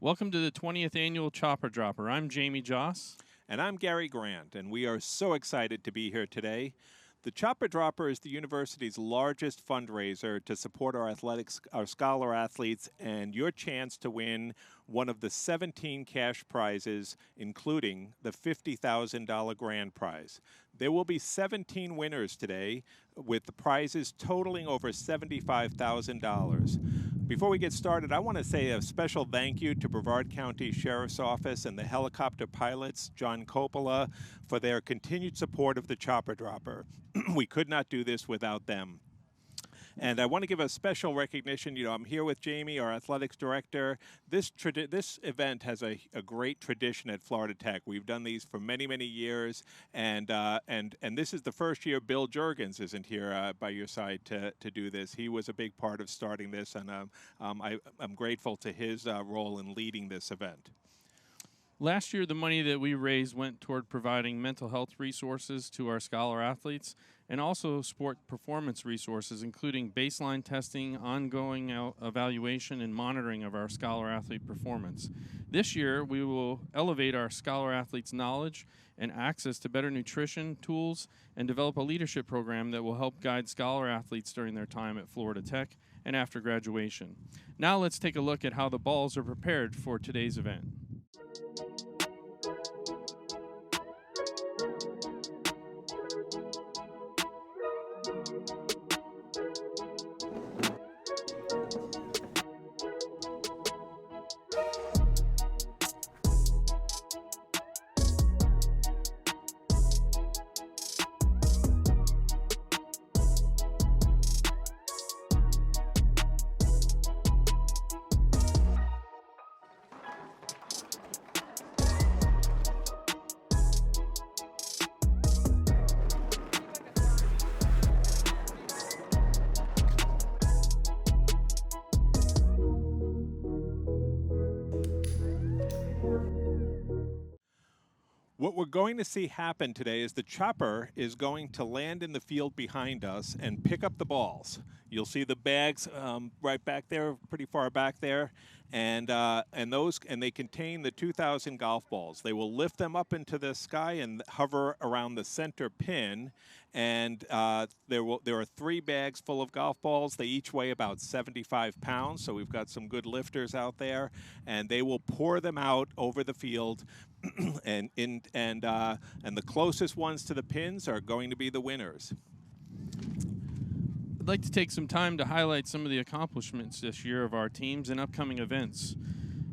Welcome to the 20th Annual Chopper Dropper. I'm Jamie Joss. And I'm Gary Grant, and we are so excited to be here today. The Chopper Dropper is the university's largest fundraiser to support our scholar athletes, and your chance to win one of the 17 cash prizes, including the $50,000 grand prize. There will be 17 winners today, with the prizes totaling over $75,000. Before we get started, I want to say a special thank you to Brevard County Sheriff's Office and the helicopter pilots, John Coppola, for their continued support of the Chopper Dropper. We could not do this without them. And I want to give a special recognition. You know, I'm here with Jamie, our athletics director. This event has a great tradition at Florida Tech. We've done these for many, many years, and this is the first year Bill Juergens isn't here by your side to do this. He was a big part of starting this, and I'm grateful to his role in leading this event. Last year, the money that we raised went toward providing mental health resources to our scholar athletes and also sport performance resources, including baseline testing, ongoing evaluation, and monitoring of our scholar athlete performance. This year, we will elevate our scholar athletes' knowledge and access to better nutrition tools and develop a leadership program that will help guide scholar athletes during their time at Florida Tech and after graduation. Now let's take a look at how the balls are prepared for today's event. What we're going to see happen today is the chopper is going to land in the field behind us and pick up the balls. You'll see the bags right back there, pretty far back there, and they contain the 2,000 golf balls. They will lift them up into the sky and hover around the center pin, and there are 3 bags full of golf balls. They each weigh about 75 pounds, so we've got some good lifters out there, and they will pour them out over the field. and the closest ones to the pins are going to be the winners. I'd like to take some time to highlight some of the accomplishments this year of our teams and upcoming events.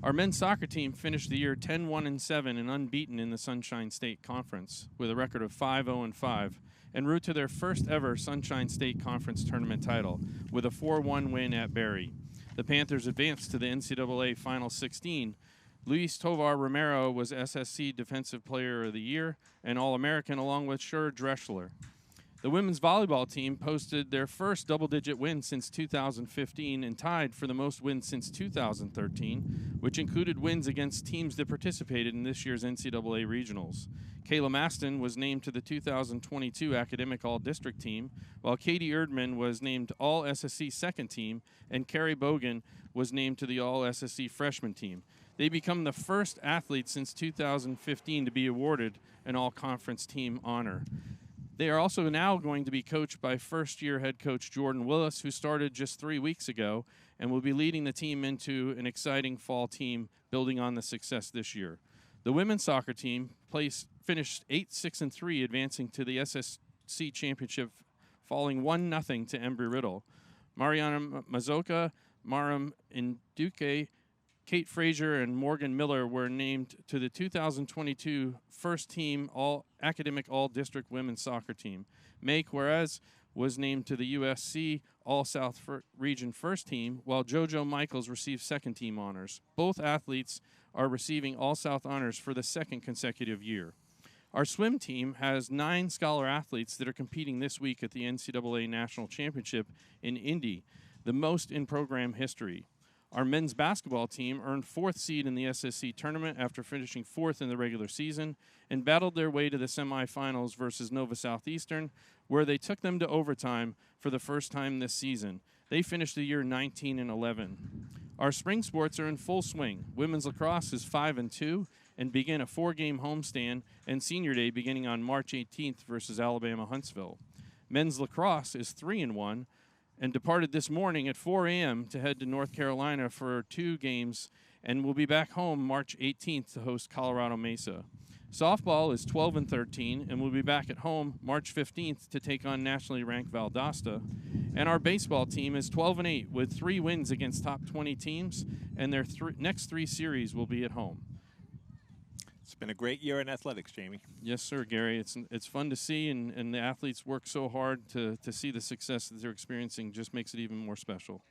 Our men's soccer team finished the year 10-1-7 and unbeaten in the Sunshine State Conference with a record of 5-0-5 en route to their first ever Sunshine State Conference tournament title with a 4-1 win at Berry. The Panthers advanced to the NCAA Final 16. Luis Tovar Romero was SSC Defensive Player of the Year and All-American along with Scher Dreschler. The women's volleyball team posted their first double-digit win since 2015 and tied for the most wins since 2013, which included wins against teams that participated in this year's NCAA Regionals. Kayla Maston was named to the 2022 Academic All-District team, while Katie Erdman was named All-SSC Second Team, and Carrie Bogan was named to the All-SSC Freshman team. They become the first athletes since 2015 to be awarded an all-conference team honor. They are also now going to be coached by first-year head coach Jordan Willis, who started just 3 weeks ago, and will be leading the team into an exciting fall team building on the success this year. The women's soccer team finished 8-6-3, advancing to the SSC Championship, falling 1-0 to Embry-Riddle. Mariana Mazoka, Maram Induke, Kate Frazier and Morgan Miller were named to the 2022 First Team Academic All-District Women's Soccer Team. May Juarez was named to the USC All-South Region First Team, while JoJo Michaels received Second Team honors. Both athletes are receiving All-South honors for the second consecutive year. Our swim team has 9 scholar athletes that are competing this week at the NCAA National Championship in Indy, the most in program history. Our men's basketball team earned 4th seed in the SSC tournament after finishing 4th in the regular season and battled their way to the semifinals versus Nova Southeastern, where they took them to overtime for the first time this season. They finished the year 19-11. Our spring sports are in full swing. Women's lacrosse is 5-2 and begin a 4-game homestand and senior day beginning on March 18th versus Alabama Huntsville. Men's lacrosse is 3-1 and departed this morning at 4 a.m. to head to North Carolina for 2 games and will be back home March 18th to host Colorado Mesa. Softball is 12-13 and will be back at home March 15th to take on nationally ranked Valdosta. And our baseball team is 12-8 with 3 wins against top 20 teams, and their next 3 series will be at home. It's been a great year in athletics, Jamie. Yes, sir, Gary. It's fun to see, and the athletes work so hard to see the success that they're experiencing. Just makes it even more special.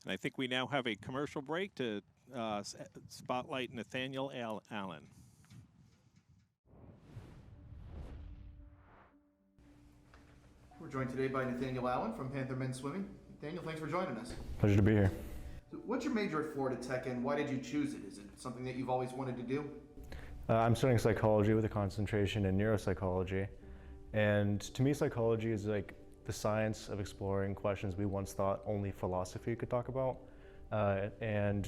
And I think we now have a commercial break to spotlight Nathaniel Allen. We're joined today by Nathaniel Allen from Panther Men's Swimming. Nathaniel, thanks for joining us. Pleasure to be here. So what's your major at Florida Tech, and why did you choose it? Is it something that you've always wanted to do? I'm studying psychology with a concentration in neuropsychology. And to me, psychology is like the science of exploring questions we once thought only philosophy could talk about, and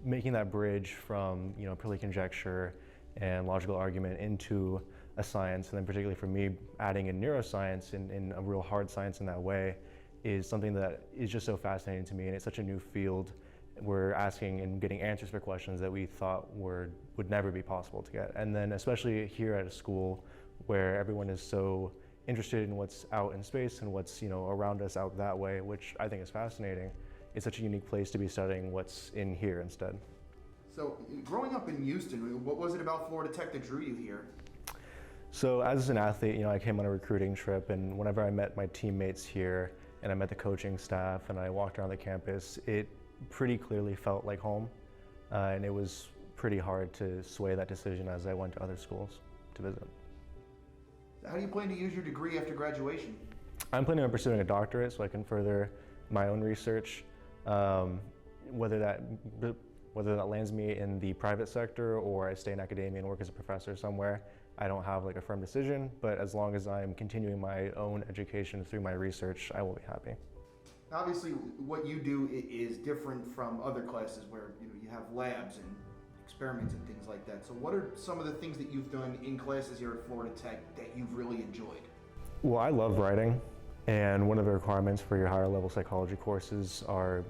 making that bridge from purely conjecture and logical argument into a science, and then particularly for me, adding in neuroscience in a real hard science in that way is something that is just so fascinating to me, and it's such a new field. We're asking and getting answers for questions that we thought would never be possible to get. And then especially here at a school where everyone is so interested in what's out in space and what's around us out that way, which I think is fascinating. It's such a unique place to be studying what's in here instead. So growing up in Houston, what was it about Florida Tech that drew you here? So as an athlete, I came on a recruiting trip, and whenever I met my teammates here and I met the coaching staff and I walked around the campus, it pretty clearly felt like home, and it was pretty hard to sway that decision as I went to other schools to visit. How do you plan to use your degree after graduation? I'm planning on pursuing a doctorate so I can further my own research, whether that lands me in the private sector or I stay in academia and work as a professor somewhere. I don't have like a firm decision, but as long as I'm continuing my own education through my research, I will be happy. Obviously, what you do is different from other classes where you have labs and experiments and things like that. So what are some of the things that you've done in classes here at Florida Tech that you've really enjoyed? Well, I love writing, and one of the requirements for your higher level psychology courses are,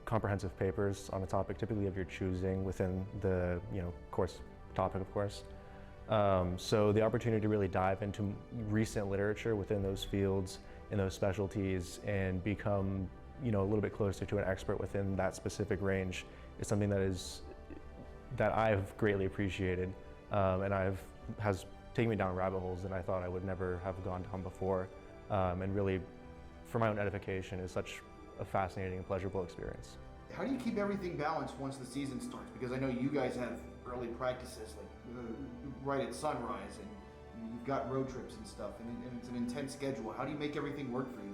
comprehensive papers on a topic typically of your choosing within the, course topic, of course. So the opportunity to really dive into recent literature within those fields, in those specialties, and become, a little bit closer to an expert within that specific range is something that I've greatly appreciated, and has taken me down rabbit holes that I thought I would never have gone down before, and really, for my own edification, is such a fascinating and pleasurable experience. How do you keep everything balanced once the season starts? Because I know you guys have early practices right at sunrise, and you've got road trips and stuff, and it's an intense schedule. How do you make everything work for you?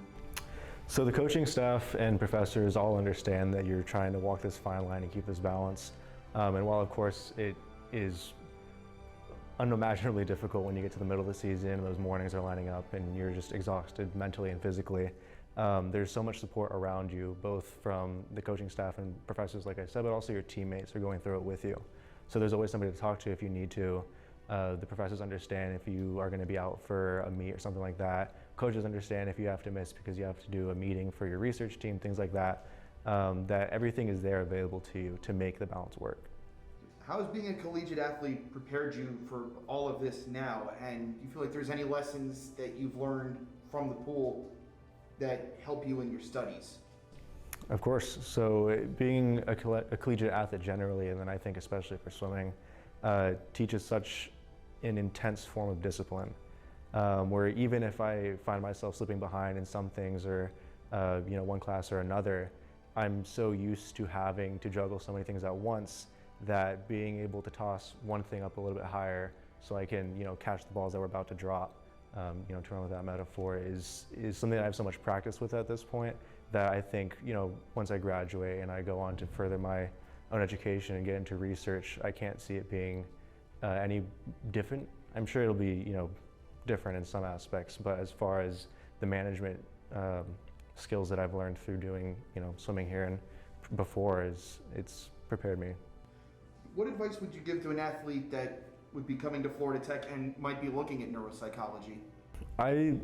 So the coaching staff and professors all understand that you're trying to walk this fine line and keep this balance. And while of course it is unimaginably difficult when you get to the middle of the season and those mornings are lining up and you're just exhausted mentally and physically, there's so much support around you, both from the coaching staff and professors, like I said, but also your teammates are going through it with you. So there's always somebody to talk to if you need to. The professors understand if you are going to be out for a meet or something like that. Coaches understand if you have to miss because you have to do a meeting for your research team, things like that. That everything is there available to you to make the balance work. How has being a collegiate athlete prepared you for all of this now? And do you feel like there's any lessons that you've learned from the pool that help you in your studies? Of course. So being a collegiate athlete generally, and then I think especially for swimming, teaches such an intense form of discipline, where even if I find myself slipping behind in some things or one class or another, I'm so used to having to juggle so many things at once that being able to toss one thing up a little bit higher so I can catch the balls that we're about to drop, to run with that metaphor, is something that I have so much practice with at this point that I think once I graduate and I go on to further my own education and get into research, I can't see it being any different. I'm sure it'll be different in some aspects, but as far as the management skills that I've learned through doing, swimming here and before it's prepared me. What advice would you give to an athlete that would be coming to Florida Tech and might be looking at neuropsychology? I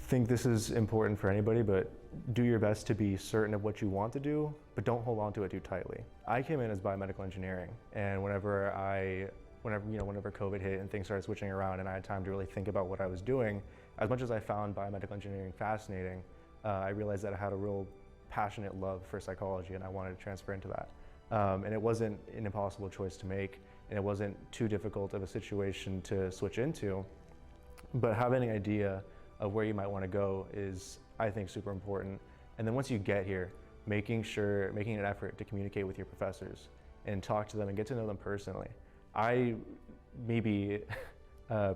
think this is important for anybody, but do your best to be certain of what you want to do, but don't hold on to it too tightly. I came in as biomedical engineering, and whenever COVID hit and things started switching around and I had time to really think about what I was doing, as much as I found biomedical engineering fascinating, I realized that I had a real passionate love for psychology and I wanted to transfer into that. And it wasn't an impossible choice to make, and it wasn't too difficult of a situation to switch into, but having an idea of where you might want to go is, I think, super important. And then once you get here, making an effort to communicate with your professors and talk to them and get to know them personally. I maybe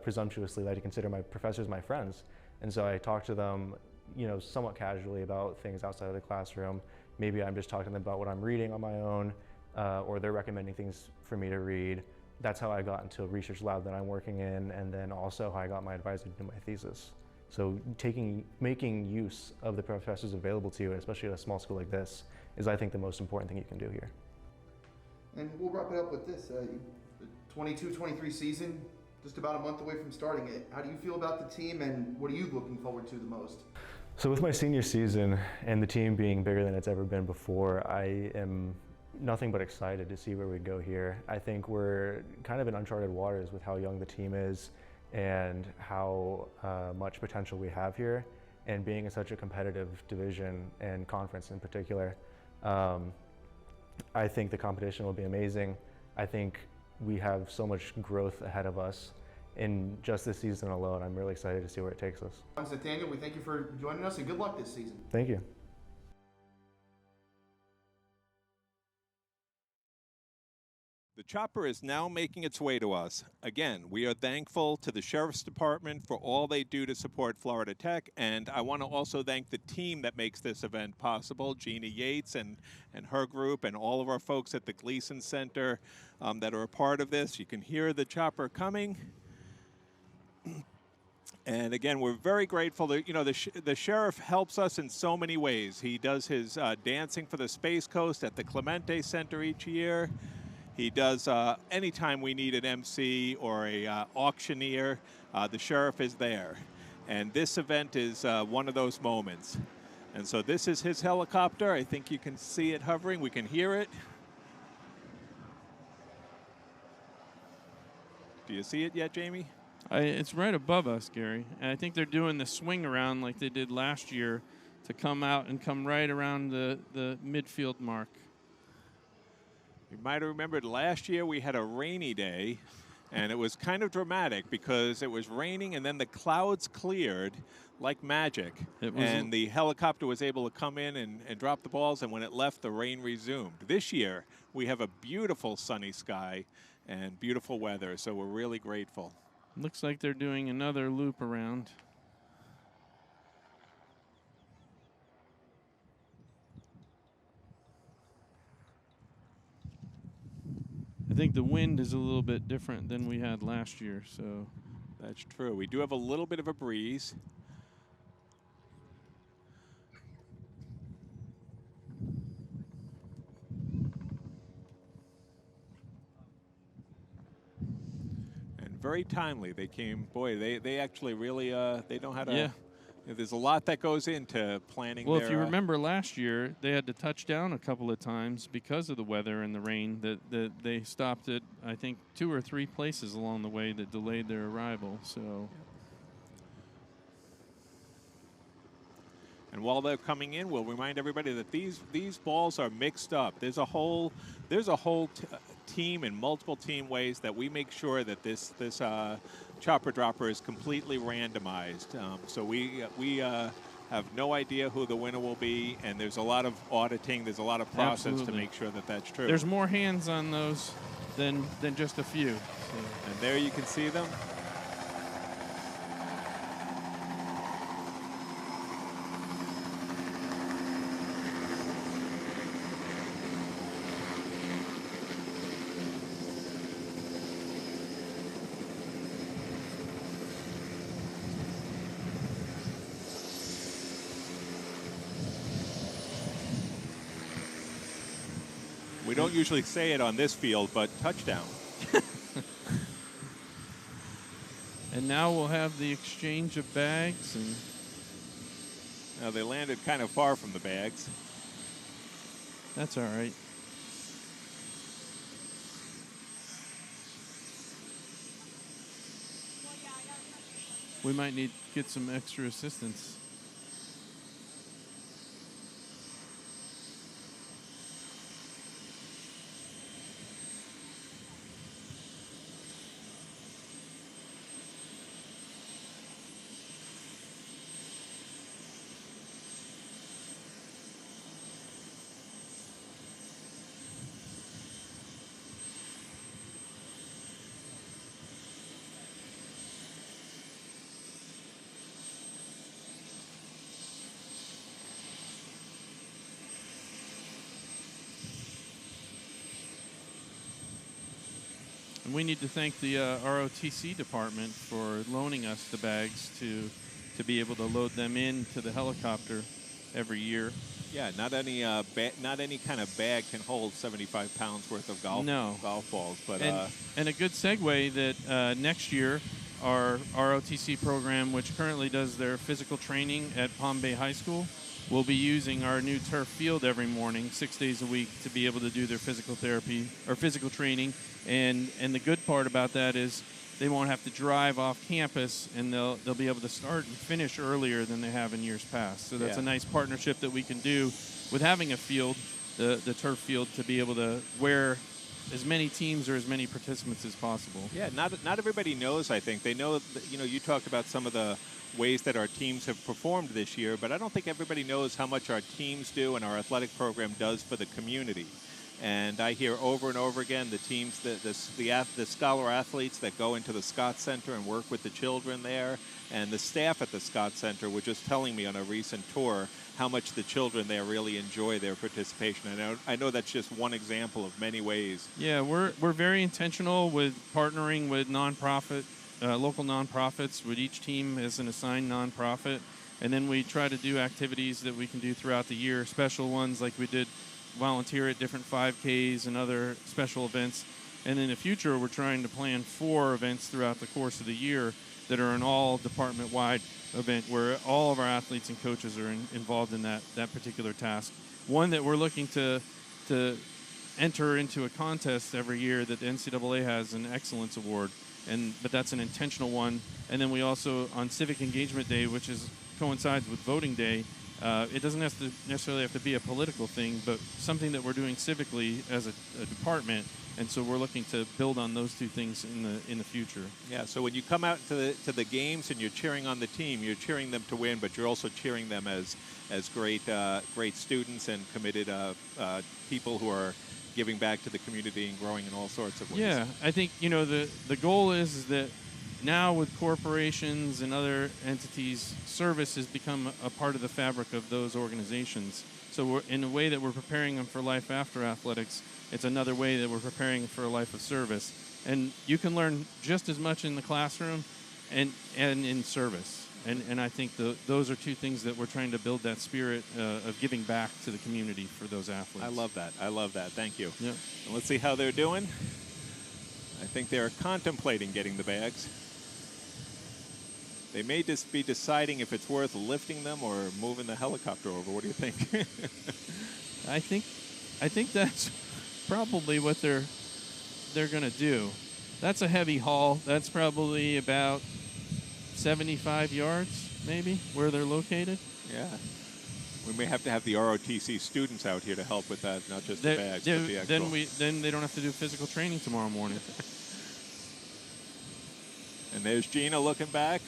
presumptuously like to consider my professors my friends, and so I talk to them, somewhat casually about things outside of the classroom. Maybe I'm just talking to them about what I'm reading on my own, or they're recommending things for me to read. That's how I got into a research lab that I'm working in, and then also how I got my advisor to do my thesis. So making use of the professors available to you, especially at a small school like this, is, I think, the most important thing you can do here. And we'll wrap it up with this. The 22-23 season, just about a month away from starting it. How do you feel about the team, and what are you looking forward to the most? So with my senior season and the team being bigger than it's ever been before, I am nothing but excited to see where we go here. I think we're kind of in uncharted waters with how young the team is and how much potential we have here, and being in such a competitive division and conference in particular. I think the competition will be amazing. I think we have so much growth ahead of us in just this season alone. I'm really excited to see where it takes us. Nathaniel, we thank you for joining us, and good luck this season. Thank you. The chopper is now making its way to us. Again, we are thankful to the Sheriff's Department for all they do to support Florida Tech, and I want to also thank the team that makes this event possible, Gina Yates and her group, and all of our folks at the Gleason Center that are a part of this. You can hear the chopper coming. And again, we're very grateful that, the sheriff helps us in so many ways. He does his dancing for the Space Coast at the Clemente Center each year. He does, anytime we need an MC or a auctioneer, the sheriff is there. And this event is one of those moments. And so this is his helicopter. I think you can see it hovering. We can hear it. Do you see it yet, Jamie? It's right above us, Gary. And I think they're doing the swing around like they did last year to come out and come right around the midfield mark. You might have remembered last year we had a rainy day, and it was kind of dramatic because it was raining and then the clouds cleared like magic. And the helicopter was able to come in and drop the balls, and when it left, the rain resumed. This year, we have a beautiful sunny sky and beautiful weather, so we're really grateful. Looks like they're doing another loop around. I think the wind is a little bit different than we had last year, so. That's true. We do have a little bit of a breeze. And very timely. They came, boy, they actually really, they know how to. Yeah. There's a lot that goes into planning. Well, if you remember last year, they had to touch down a couple of times because of the weather and the rain. That they stopped at, I think, 2 or 3 places along the way that delayed their arrival. So. And while they're coming in, we'll remind everybody that these balls are mixed up. There's a whole team in multiple team ways that we make sure that this chopper dropper is completely randomized. So we have no idea who the winner will be, and there's a lot of auditing. There's a lot of process Absolutely. to make sure that that's true. There's more hands on those than just a few. So. And there you can see them. don't usually say it on this field, but touchdown. And now we'll have the exchange of bags, and Now, they landed kind of far from the bags. that's all right. We might need to get some extra assistance. And we need to thank the ROTC department for loaning us the bags to be able to load them into the helicopter every year. Yeah, not any kind of bag can hold 75 pounds worth of golf balls. But and a good segue that next year our ROTC program, which currently does their physical training at Palm Bay High School, will be using our new turf field every morning, 6 days a week, to be able to do their physical therapy or physical training. And the good part about that is they won't have to drive off campus, and they'll be able to start and finish earlier than they have in years past. So that's a nice partnership that we can do with having a field, the turf field, to be able to wear as many teams or as many participants as possible. Yeah, not everybody knows, I think. They know, that, you talked about some of the ways that our teams have performed this year, but I don't think everybody knows how much our teams do and our athletic program does for the community. And I hear over and over again the teams, the scholar athletes that go into the Scott Center and work with the children there, and the staff at the Scott Center were just telling me on a recent tour how much the children there really enjoy their participation. And I know that's just one example of many ways. Yeah, we're very intentional with partnering with local nonprofits. With each team as an assigned nonprofit, and then we try to do activities that we can do throughout the year, special ones like we did volunteer at different 5Ks and other special events. And in the future, we're trying to plan 4 events throughout the course of the year that are an all department-wide event where all of our athletes and coaches are involved in that particular task. One that we're looking to enter into a contest every year that the NCAA has, an Excellence Award, but that's an intentional one. And then we also, on Civic Engagement Day, which coincides with Voting Day, it doesn't necessarily have to be a political thing, but something that we're doing civically as a department. And so we're looking to build on those 2 things in the future. Yeah. So when you come out to the games and you're cheering on the team, you're cheering them to win, but you're also cheering them as great students and committed people who are giving back to the community and growing in all sorts of ways. Yeah, I think the goal is that now with corporations and other entities, service has become a part of the fabric of those organizations. So we're, in a way that we're preparing them for life after athletics, it's another way that we're preparing for a life of service. And you can learn just as much in the classroom and in service. And I think those are 2 things that we're trying to build, that spirit of giving back to the community for those athletes. I love that. Thank you. Yeah. And let's see how they're doing. I think they're contemplating getting the bags. They may just be deciding if it's worth lifting them or moving the helicopter over. What do you think? I think that's probably what they're going to do. That's a heavy haul. That's probably about 75 yards, maybe, where they're located. Yeah. We may have to have the ROTC students out here to help with that, not just the bags, but the actual. Then they don't have to do physical training tomorrow morning. And there's Gina looking back.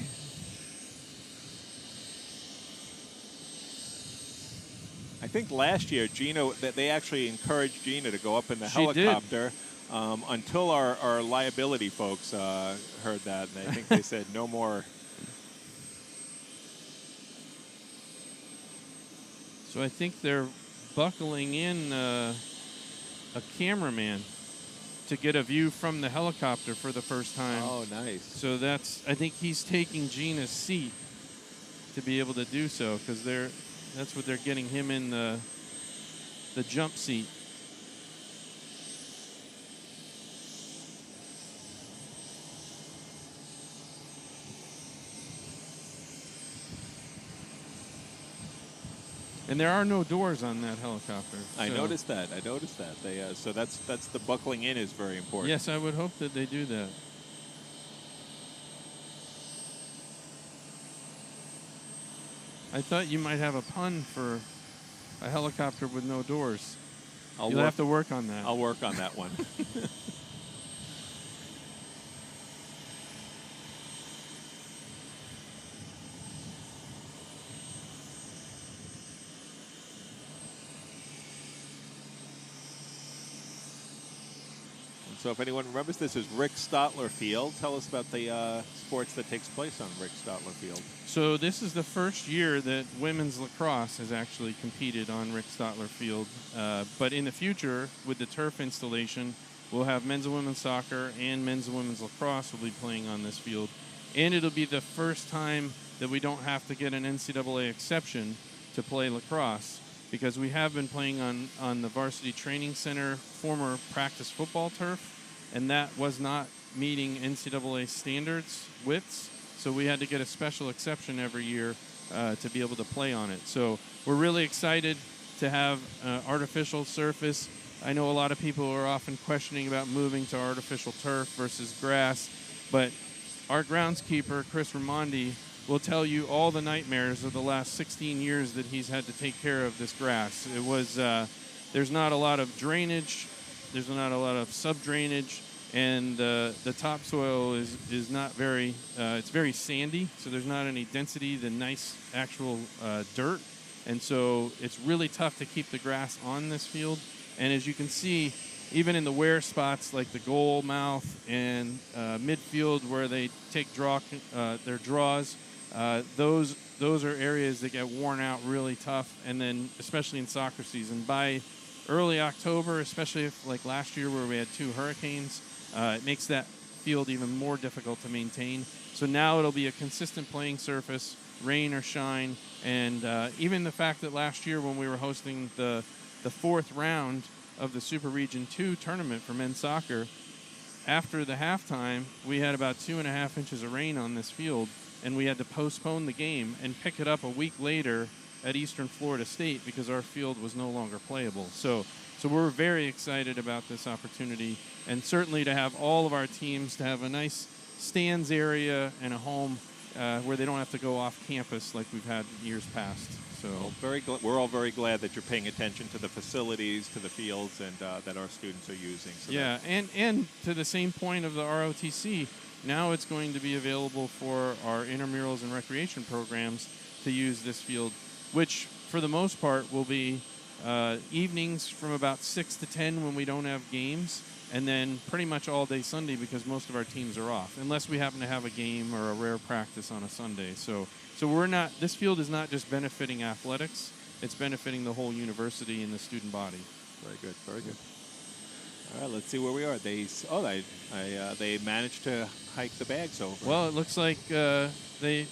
I think last year, they actually encouraged Gina to go up in the helicopter until our liability folks heard that, and I think they said no more. So I think they're buckling in a cameraman to get a view from the helicopter for the first time. Oh, nice. So I think he's taking Gina's seat to be able to do so, because that's what they're getting him in the jump seat. And there are no doors on that helicopter. I so- noticed that. I noticed that. They so that's the buckling in is very important. Yes, I would hope that they do that. I thought you might have a pun for a helicopter with no doors. You'll have to work on that. I'll work on that one. So if anyone remembers, this is Rick Stotler Field. Tell us about the sports that takes place on Rick Stotler Field. So this is the first year that women's lacrosse has actually competed on Rick Stotler Field. But in the future, with the turf installation, we'll have men's and women's soccer and men's and women's lacrosse will be playing on this field. And it'll be the first time that we don't have to get an NCAA exception to play lacrosse, because we have been playing on the Varsity Training Center former practice football turf, and that was not meeting NCAA standards widths, so we had to get a special exception every year to be able to play on it. So we're really excited to have artificial surface. I know a lot of people are often questioning about moving to artificial turf versus grass, but our groundskeeper, Chris Raimondi, will tell you all the nightmares of the last 16 years that he's had to take care of this grass. It was, there's not a lot of drainage, there's not a lot of sub-drainage, and the topsoil is not very, it's very sandy, so there's not any density, the nice actual dirt, and so it's really tough to keep the grass on this field. And as you can see, even in the wear spots like the goal mouth and midfield where they take their draws, those are areas that get worn out really tough, and then especially in soccer season. By early October, especially if like last year where we had 2 hurricanes, it makes that field even more difficult to maintain. So now it'll be a consistent playing surface, rain or shine, and even the fact that last year when we were hosting the 4th round of the Super Region 2 tournament for men's soccer, after the halftime, we had about 2.5 inches of rain on this field, and we had to postpone the game and pick it up a week later at Eastern Florida State because our field was no longer playable. So we're very excited about this opportunity, and certainly to have all of our teams to have a nice stands area and a home where they don't have to go off campus like we've had years past. So we're all very glad that you're paying attention to the facilities, to the fields, and that our students are using. So yeah, and to the same point of the ROTC, now it's going to be available for our intramurals and recreation programs to use this field, which for the most part will be evenings from about 6 to 10 when we don't have games, and then pretty much all day Sunday because most of our teams are off, unless we happen to have a game or a rare practice on a Sunday. So we're not, this field is not just benefiting athletics, it's benefiting the whole university and the student body. Very good, very good. All right, let's see where we are. They managed to hike the bags over. Well, it looks like they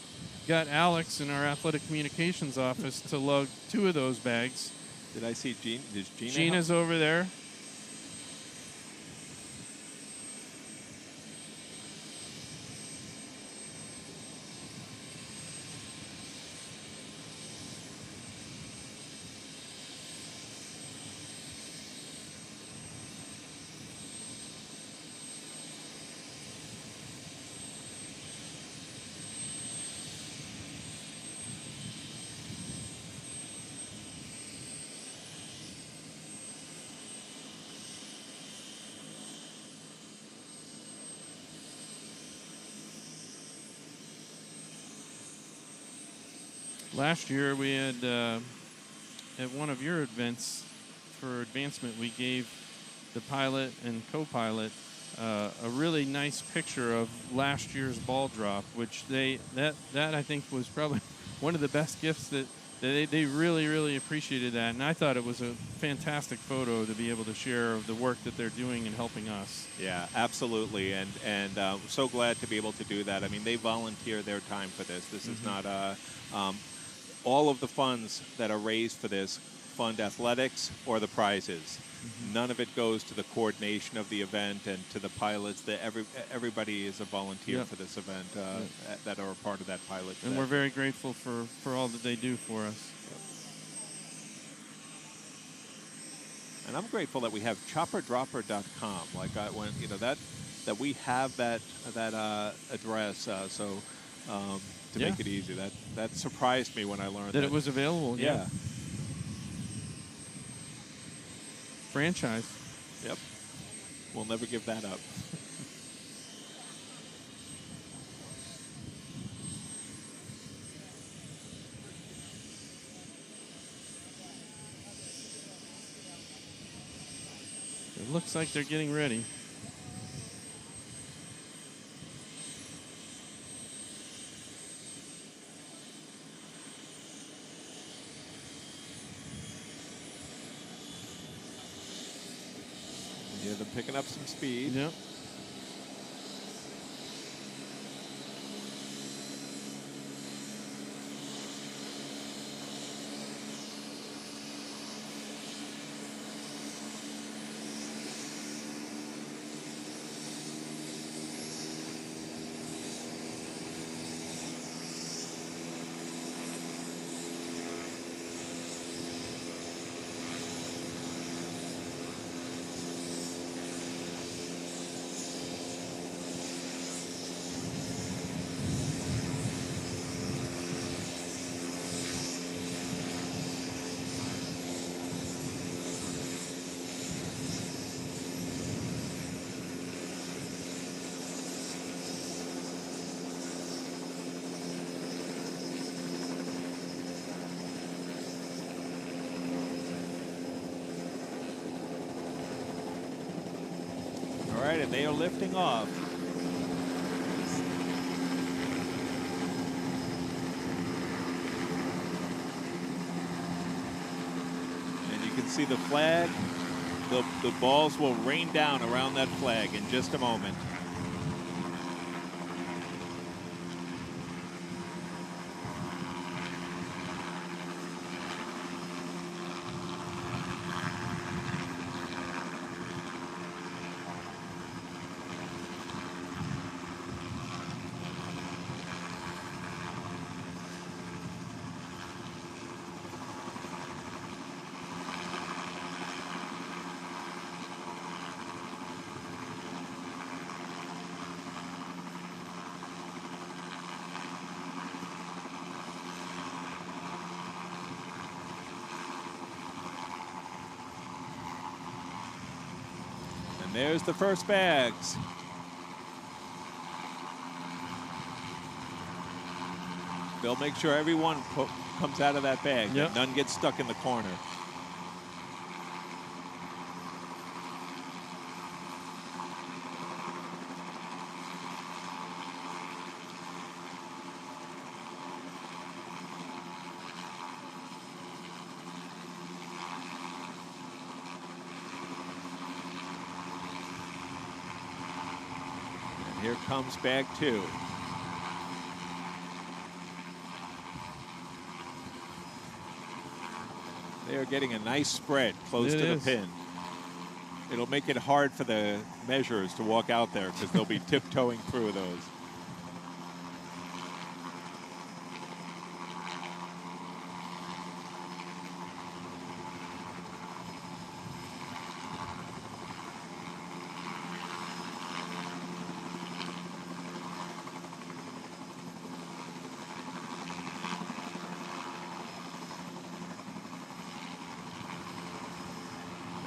got Alex in our athletic communications office to lug 2 of those bags. Did I see Gina? Is Gina? Gina's over there. Last year we had, at one of your events for advancement, we gave the pilot and co-pilot a really nice picture of last year's ball drop, which that I think was probably one of the best gifts that they really, really appreciated that. And I thought it was a fantastic photo to be able to share of the work that they're doing and helping us. Yeah, absolutely. And so glad to be able to do that. I mean, they volunteer their time for this. This is not all of the funds that are raised for this fund athletics or the prizes. None of it goes to the coordination of the event and to the pilots. Everybody is a volunteer for this event that are a part of that pilot. And we're very grateful for all that they do for us. And I'm grateful that we have chopperdropper.com. Like when that we have that address. To Yeah. make it easy, that surprised me when I learned That it was available. Yeah. Franchise. Yep. We'll never give that up. It looks like they're getting ready. Yeah, they're picking up some speed. Yep. All right, and they are lifting off. And you can see the flag. The balls will rain down around that flag in just a moment. And there's the first bags. They'll make sure everyone comes out of that bag. Yep. None gets stuck in the corner. And here comes bag 2. They are getting a nice spread close to the pin. It'll make it hard for the measurers to walk out there because they'll be tiptoeing through those.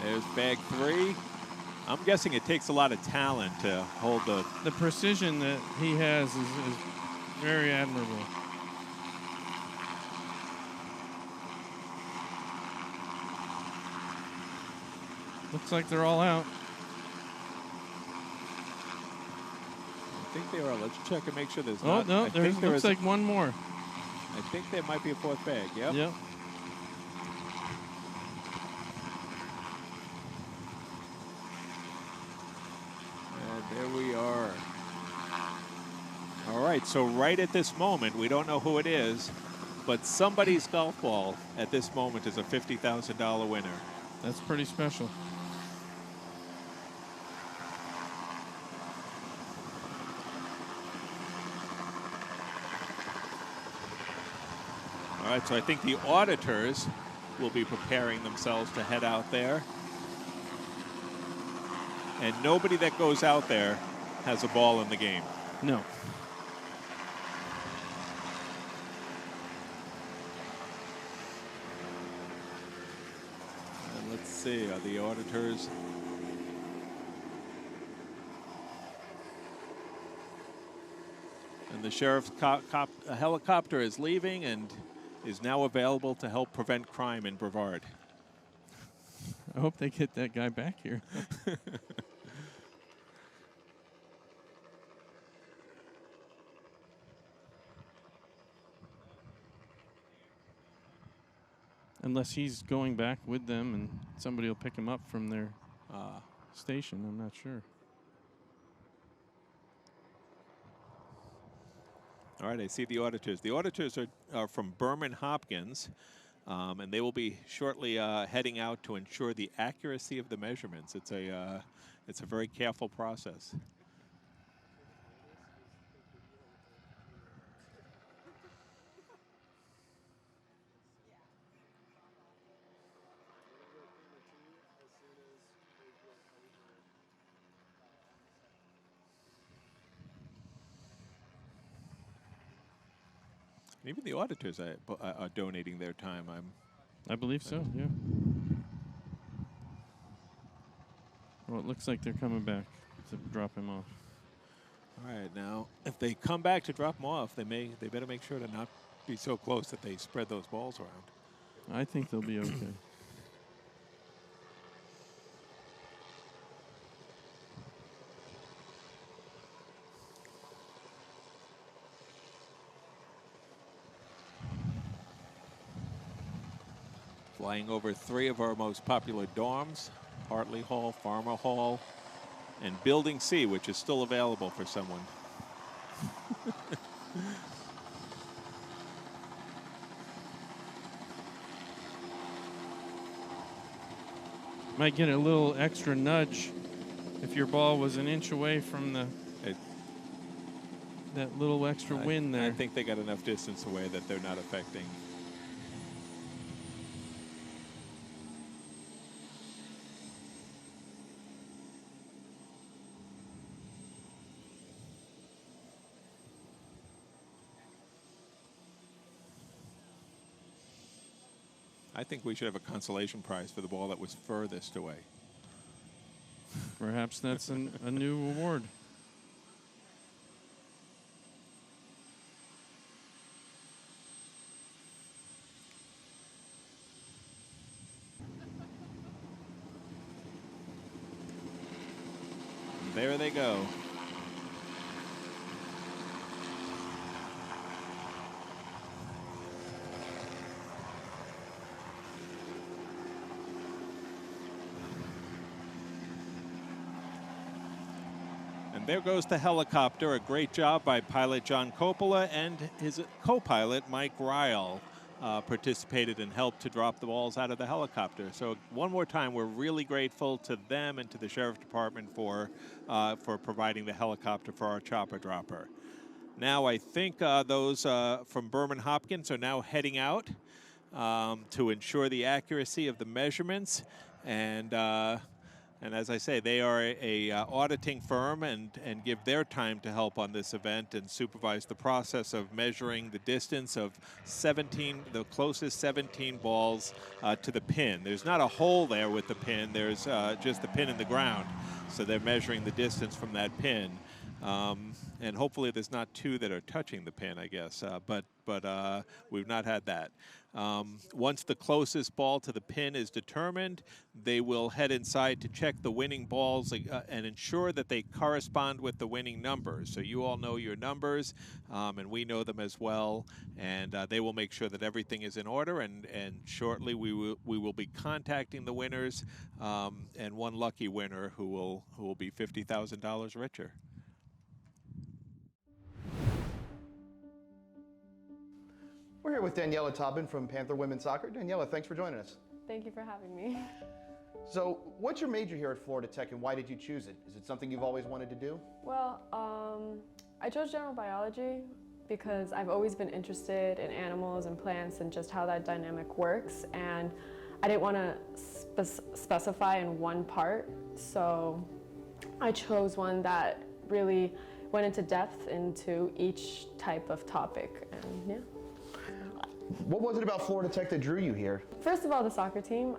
There's bag 3. I'm guessing it takes a lot of talent to hold The precision that he has is very admirable. Looks like they're all out. I think they are. Let's check and make sure there's Oh, not. no, I there think there looks is- like one more. I think there might be a 4th bag. Yep. Yep. And there we are. All right, so right at this moment, we don't know who it is, but somebody's golf ball at this moment is a $50,000 winner. That's pretty special. All right, so I think the auditors will be preparing themselves to head out there. and nobody that goes out there has a ball in the game. No. And let's see, are the auditors? And the sheriff's helicopter is leaving and is now available to help prevent crime in Brevard. I hope they get that guy back here. Unless he's going back with them and somebody will pick him up from their station. I'm not sure. All right, I see the auditors. The auditors are from Berman Hopkins, and they will be shortly heading out to ensure the accuracy of the measurements. It's a very careful process. And even the auditors are donating their time. I believe so, yeah. Well, it looks like they're coming back to drop him off. All right, now, if they come back to drop him off, they better make sure to not be so close that they spread those balls around. I think they'll be okay. Flying over 3 of our most popular dorms, Hartley Hall, Farmer Hall, and Building C, which is still available for someone. Might get a little extra nudge if your ball was an inch away from that little extra wind there. I think they got enough distance away that they're not affecting. I think we should have a consolation prize for the ball that was furthest away. Perhaps that's a new award. And there they go. And there goes the helicopter. A great job by pilot John Coppola, and his co-pilot Mike Ryle participated and helped to drop the balls out of the helicopter. So one more time, we're really grateful to them and to the Sheriff's Department for providing the helicopter for our chopper dropper. Now I think those from Berman Hopkins are now heading out to ensure the accuracy of the measurements. And as I say, they are a auditing firm and give their time to help on this event and supervise the process of measuring the distance of the closest 17 balls to the pin. There's not a hole there with the pin. There's just the pin in the ground. So they're measuring the distance from that pin. And hopefully there's not 2 that are touching the pin, I guess. But we've not had that. Once the closest ball to the pin is determined, they will head inside to check the winning balls and ensure that they correspond with the winning numbers. So you all know your numbers, and we know them as well. And they will make sure that everything is in order. And shortly we will be contacting the winners, and one lucky winner who will be $50,000 richer. We're here with Daniela Taubin from Panther Women's Soccer. Daniela, thanks for joining us. Thank you for having me. So, what's your major here at Florida Tech, and why did you choose it? Is it something you've always wanted to do? Well, I chose general biology because I've always been interested in animals and plants and just how that dynamic works, and I didn't want to specify in one part, so I chose one that really went into depth into each type of topic, and yeah. What was it about Florida Tech that drew you here? First of all, the soccer team.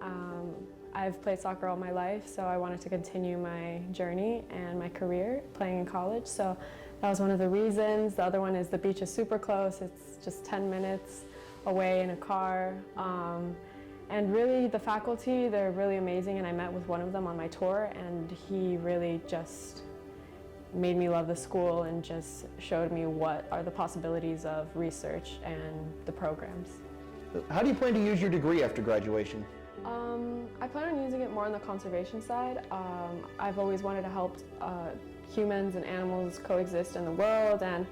I've played soccer all my life, so I wanted to continue my journey and my career playing in college. So that was one of the reasons. The other one is the beach is super close. It's just 10 minutes away in a car. And really, the faculty, they're really amazing, and I met with one of them on my tour, and he really just made me love the school and just showed me what are the possibilities of research and the programs. How do you plan to use your degree after graduation? I plan on using it more on the conservation side. I've always wanted to help humans and animals coexist in the world, and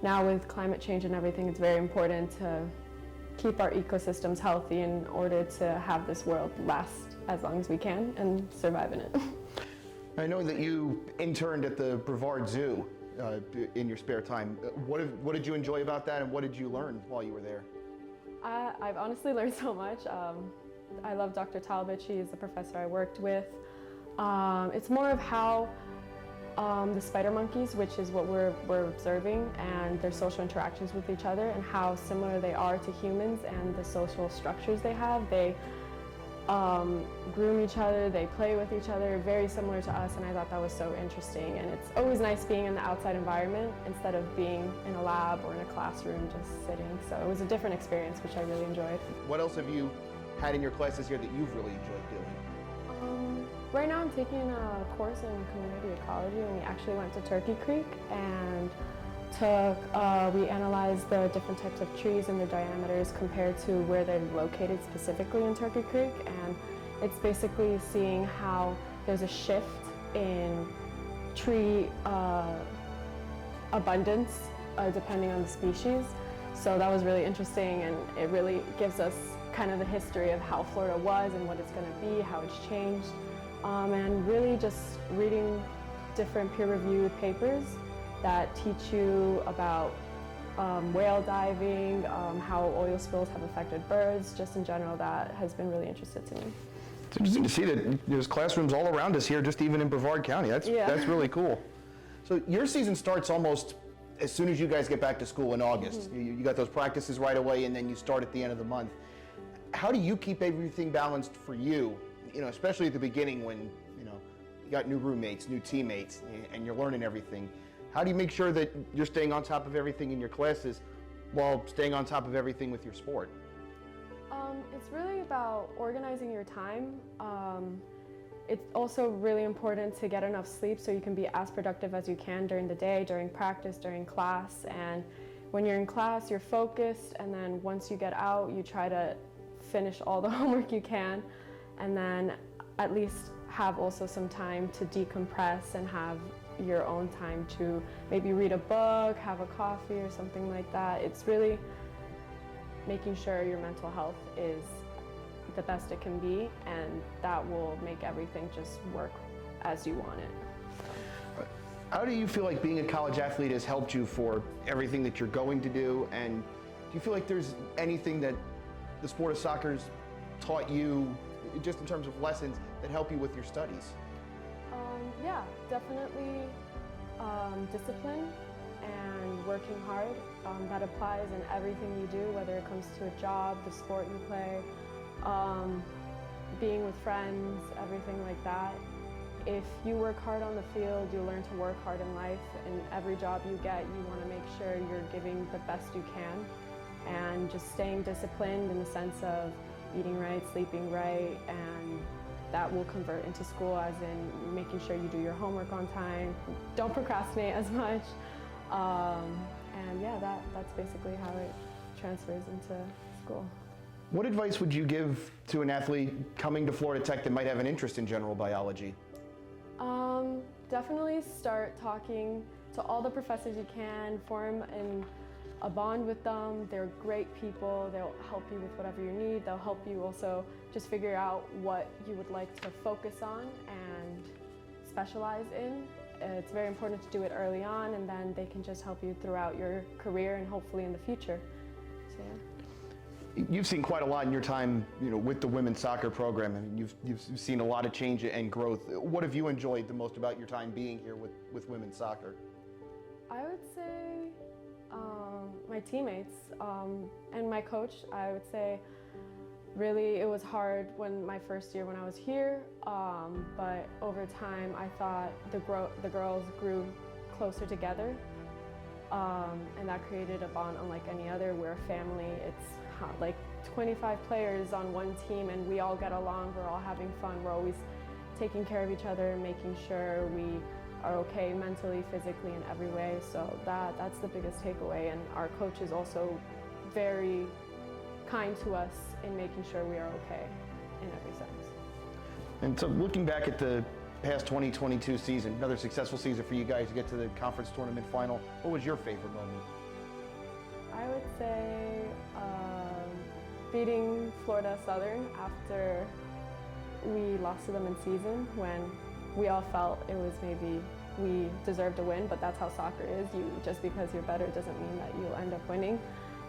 now with climate change and everything, it's very important to keep our ecosystems healthy in order to have this world last as long as we can and survive in it. I know that you interned at the Brevard Zoo in your spare time. What did you enjoy about that, and what did you learn while you were there? I've honestly learned so much. I love Dr. Talbot. She is the professor I worked with. It's more of how the spider monkeys, which is what we're observing, and their social interactions with each other, and how similar they are to humans and the social structures they have. They groom each other, they play with each other, very similar to us, and I thought that was so interesting. And it's always nice being in the outside environment instead of being in a lab or in a classroom just sitting. So it was a different experience, which I really enjoyed. What else have you had in your classes here that you've really enjoyed doing? Right now I'm taking a course in community ecology, and we actually went to Turkey Creek and we analyzed the different types of trees and their diameters compared to where they're located specifically in Turkey Creek. And it's basically seeing how there's a shift in tree abundance depending on the species. So that was really interesting, and it really gives us kind of the history of how Florida was and what it's going to be, how it's changed, and really just reading different peer-reviewed papers that teach you about whale diving, how oil spills have affected birds, just in general. That has been really interesting to me. It's interesting to see that there's classrooms all around us here, just even in Brevard County. That's really cool. So your season starts almost as soon as you guys get back to school in August. You got those practices right away, and then you start at the end of the month. How do you keep everything balanced for you, especially at the beginning when, you got new roommates, new teammates, and you're learning everything? How do you make sure that you're staying on top of everything in your classes while staying on top of everything with your sport? It's really about organizing your time. It's also really important to get enough sleep so you can be as productive as you can during the day, during practice, during class. And when you're in class, you're focused, and then once you get out, you try to finish all the homework you can, and then at least have also some time to decompress and have your own time to maybe read a book, have a coffee or something like that. It's really making sure your mental health is the best it can be, and that will make everything just work as you want it. How do you feel like being a college athlete has helped you for everything that you're going to do? And do you feel like there's anything that the sport of soccer's taught you, just in terms of lessons, that help you with your studies? Yeah, definitely discipline and working hard. That applies in everything you do, whether it comes to a job, the sport you play, being with friends, everything like that. If you work hard on the field, you learn to work hard in life. In every job you get, you want to make sure you're giving the best you can, and just staying disciplined in the sense of eating right, sleeping right, and that will convert into school, as in making sure you do your homework on time, don't procrastinate as much, and yeah, that's basically how it transfers into school. What advice would you give to an athlete coming to Florida Tech that might have an interest in general biology? Definitely start talking to all the professors you can, form a bond with them. They're great people. They'll help you with whatever you need. They'll help you also just figure out what you would like to focus on and specialize in. It's very important to do it early on, and then they can just help you throughout your career and hopefully in the future. So, yeah. You've seen quite a lot in your time, with the women's soccer program. I mean, you've seen a lot of change and growth. What have you enjoyed the most about your time being here with women's soccer? I would say my teammates and my coach. I would say really it was hard my first year when I was here, but over time I thought the girls grew closer together, and that created a bond unlike any other. We're a family. It's like 25 players on one team, and we all get along. We're all having fun. We're always taking care of each other, making sure we are okay mentally, physically, in every way. So that's the biggest takeaway. And our coach is also very kind to us in making sure we are okay in every sense. And so looking back at the past 2022 season, another successful season for you guys to get to the conference tournament final, what was your favorite moment? I would say beating Florida Southern after we lost to them in season, when we all felt it was maybe we deserved to win, but that's how soccer is. Just because you're better doesn't mean that you'll end up winning.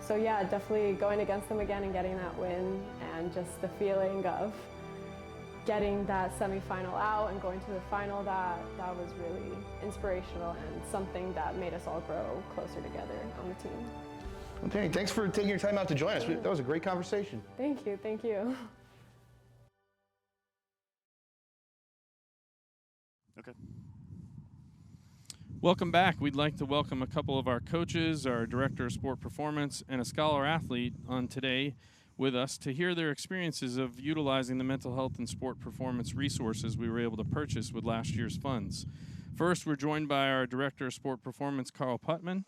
So yeah, definitely going against them again and getting that win, and just the feeling of getting that semifinal out and going to the final, that was really inspirational and something that made us all grow closer together on the team. Okay, thanks for taking your time out to join us. That was a great conversation. Thank you, thank you. Okay. Welcome back. We'd like to welcome a couple of our coaches, our director of sport performance, and a scholar athlete on today with us to hear their experiences of utilizing the mental health and sport performance resources we were able to purchase with last year's funds. First, we're joined by our director of sport performance, Carl Putman.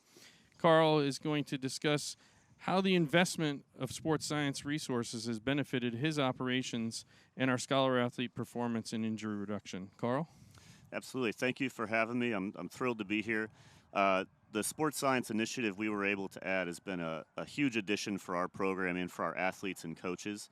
Carl is going to discuss how the investment of sports science resources has benefited his operations and our scholar athlete performance and injury reduction. Carl? Absolutely. Thank you for having me. I'm thrilled to be here. The sports science initiative we were able to add has been a huge addition for our program and for our athletes and coaches.